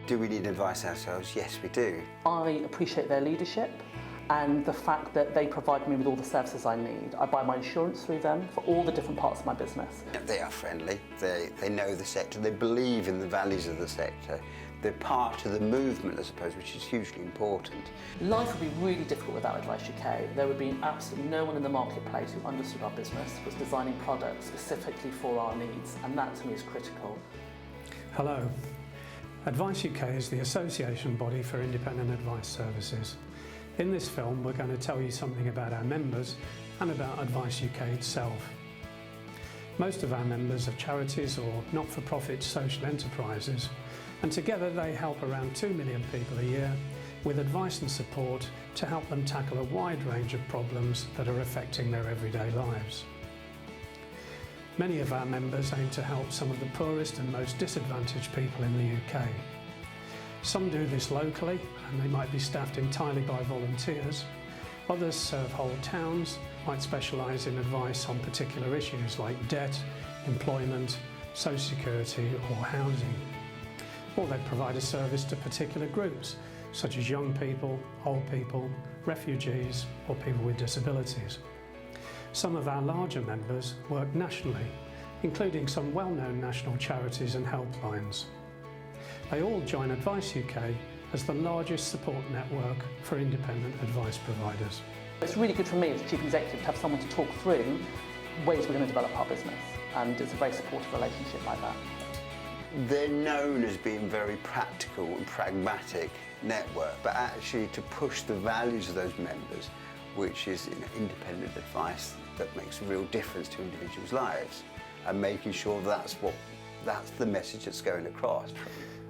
Do we need advice ourselves? Yes, we do. I appreciate their leadership and the fact that they provide me with all the services I need. I buy my insurance through them for all the different parts of my business. They are friendly, they know the sector, they believe in the values of the sector. They're part of the movement, I suppose, which is hugely important. Life would be really difficult without AdviceUK. There would be absolutely no one in the marketplace who understood our business, was designing products specifically for our needs, and that to me is critical. Hello. AdviceUK is the association body for independent advice services. In this film, we're going to tell you something about our members and about AdviceUK itself. Most of our members are charities or not-for-profit social enterprises, and together they help around 2 million people a year with advice and support to help them tackle a wide range of problems that are affecting their everyday lives. Many of our members aim to help some of the poorest and most disadvantaged people in the UK. Some do this locally, and they might be staffed entirely by volunteers. Others serve whole towns, might specialise in advice on particular issues like debt, employment, social security or housing. Or they provide a service to particular groups, such as young people, old people, refugees or people with disabilities. Some of our larger members work nationally, including some well-known national charities and helplines. They all join AdviceUK as the largest support network for independent advice providers. It's really good for me as Chief Executive to have someone to talk through ways we're going to develop our business, and it's a very supportive relationship like that. They're known as being very practical and pragmatic network, but actually to push the values of those members, which is independent advice that makes a real difference to individuals' lives, and making sure that's the message that's going across.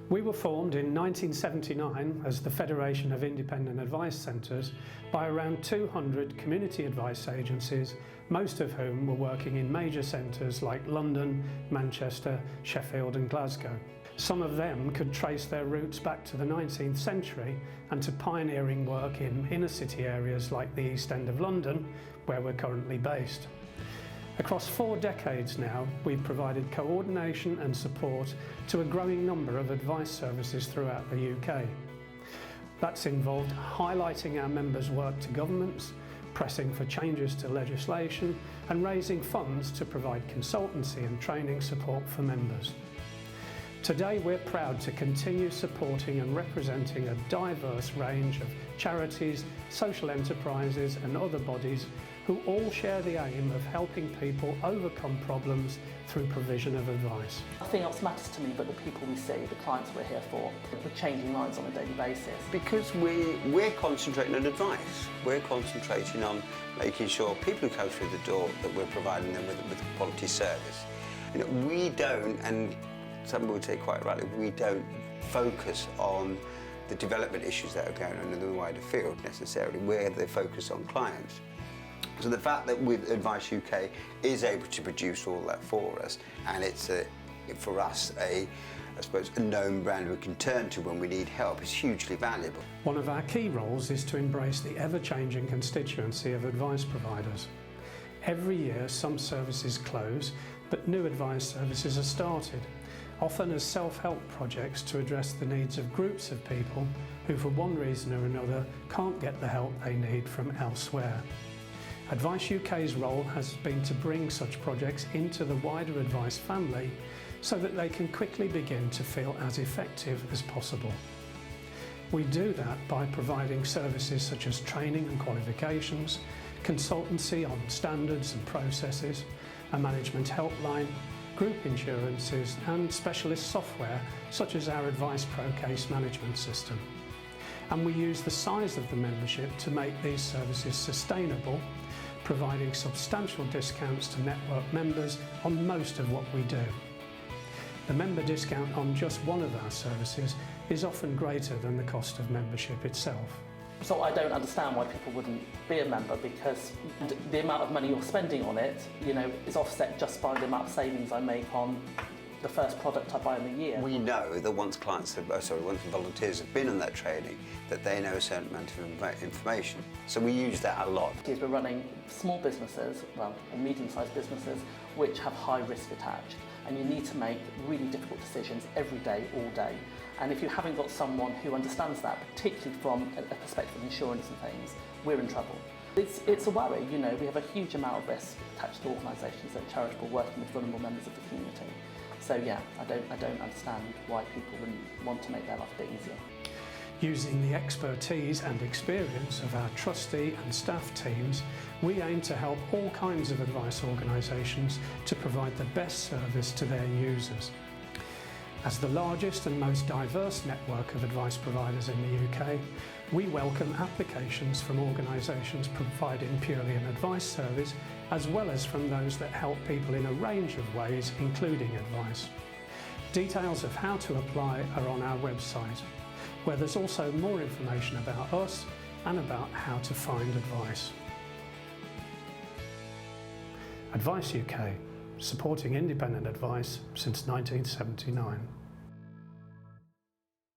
We were formed in 1979 as the Federation of Independent Advice Centres by around 200 community advice agencies, most of whom were working in major centres like London, Manchester, Sheffield and Glasgow. Some of them could trace their roots back to the 19th century and to pioneering work in inner city areas like the East End of London, where we're currently based. Across 4 decades now, we've provided coordination and support to a growing number of advice services throughout the UK. That's involved highlighting our members' work to governments, pressing for changes to legislation, and raising funds to provide consultancy and training support for members. Today we're proud to continue supporting and representing a diverse range of charities, social enterprises and other bodies who all share the aim of helping people overcome problems through provision of advice. Nothing else matters to me but the people we see, the clients we're here for. We're changing lives on a daily basis. Because we're concentrating on advice. We're concentrating on making sure people who come through the door that we're providing them with a quality service. We don't, and some would say quite rightly, we don't focus on the development issues that are going on in the wider field necessarily. We're the focus on clients. So the fact that with AdviceUK is able to produce all that for us, and it's for us I suppose a known brand we can turn to when we need help, is hugely valuable. One of our key roles is to embrace the ever-changing constituency of advice providers. Every year some services close, but new advice services are started, often as self-help projects to address the needs of groups of people who for one reason or another can't get the help they need from elsewhere. AdviceUK's role has been to bring such projects into the wider advice family so that they can quickly begin to feel as effective as possible. We do that by providing services such as training and qualifications, consultancy on standards and processes, a management helpline, group insurances and specialist software such as our Advice Pro case management system. And we use the size of the membership to make these services sustainable, providing substantial discounts to network members on most of what we do. The member discount on just one of our services is often greater than the cost of membership itself. So I don't understand why people wouldn't be a member, because the amount of money you're spending on it, is offset just by the amount of savings I make on the first product I buy in the year. We know that once once volunteers have been on that training, that they know a certain amount of information. So we use that a lot. We're running small businesses, or medium-sized businesses, which have high risk attached. and you need to make really difficult decisions every day, all day. And if you haven't got someone who understands that, particularly from a perspective of insurance and things, we're in trouble. It's a worry, you know, we have a huge amount of risk attached to organisations that are charitable, working with vulnerable members of the community. So yeah, I don't understand why people wouldn't want to make their life a bit easier. Using the expertise and experience of our trustee and staff teams, we aim to help all kinds of advice organisations to provide the best service to their users. As the largest and most diverse network of advice providers in the UK, we welcome applications from organisations providing purely an advice service, as well as from those that help people in a range of ways, including advice. Details of how to apply are on our website, where there's also more information about us and about how to find advice. AdviceUK, supporting independent advice since 1979.